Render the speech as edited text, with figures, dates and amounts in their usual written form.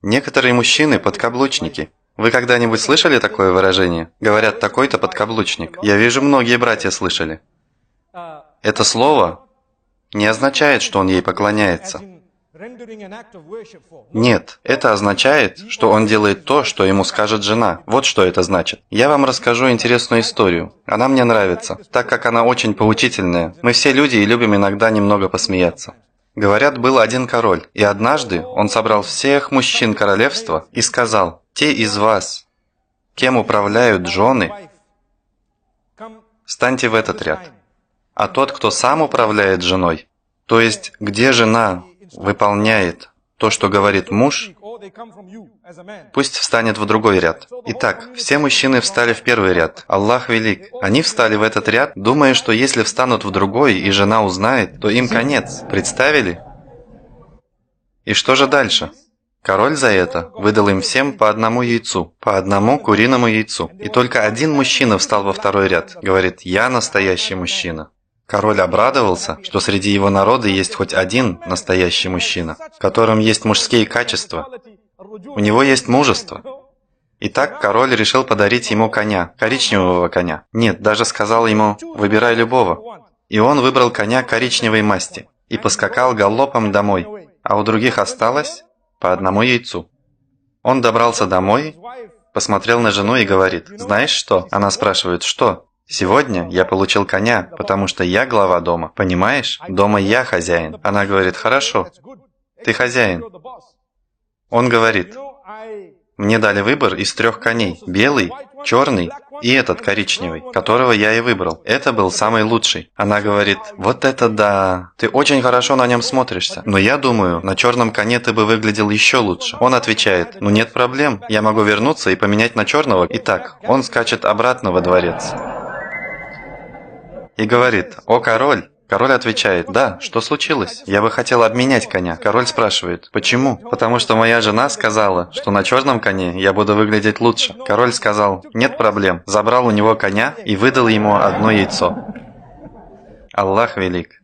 Некоторые мужчины – подкаблучники. Вы когда-нибудь слышали такое выражение? Говорят, такой-то подкаблучник. Я вижу, многие братья слышали. Это слово не означает, что он ей поклоняется. Нет, это означает, что он делает то, что ему скажет жена. Вот что это значит. Я вам расскажу интересную историю. Она мне нравится, так как она очень поучительная. Мы все люди и любим иногда немного посмеяться. Говорят, был один король, и однажды он собрал всех мужчин королевства и сказал: «Те из вас, кем управляют жены, встаньте в этот ряд. А тот, кто сам управляет женой, то есть где жена выполняет то, что говорит муж, пусть встанет в другой ряд». Итак, все мужчины встали в первый ряд. Аллах велик. Они встали в этот ряд, думая, что если встанут в другой, и жена узнает, то им конец. Представили? И что же дальше? Король за это выдал им всем по одному яйцу, по одному куриному яйцу. И только один мужчина встал во второй ряд. Говорит: «Я настоящий мужчина». Король обрадовался, что среди его народа есть хоть один настоящий мужчина, в котором есть мужские качества. У него есть мужество. Итак, король решил подарить ему коня, коричневого коня. Нет, даже сказал ему: «Выбирай любого». И он выбрал коня коричневой масти и поскакал галопом домой, а у других осталось по одному яйцу. Он добрался домой, посмотрел на жену и говорит: «Знаешь что?» Она спрашивает: «Что?» «Сегодня я получил коня, потому что я глава дома. Понимаешь? Дома я хозяин». Она говорит: «Хорошо, ты хозяин». Он говорит: «Мне дали выбор из 3 коней. Белый, черный и этот коричневый, которого я и выбрал. Это был самый лучший». Она говорит: «Вот это да! Ты очень хорошо на нем смотришься. Но я думаю, на черном коне ты бы выглядел еще лучше». Он отвечает: «Ну нет проблем, я могу вернуться и поменять на черного». Итак, он скачет обратно во дворец и говорит: «О, король!» Король отвечает: «Да, что случилось? Я бы хотел обменять коня». Король спрашивает: «Почему?» «Потому что моя жена сказала, что на черном коне я буду выглядеть лучше». Король сказал: «Нет проблем». Забрал у него коня и выдал ему одно яйцо. Аллах велик.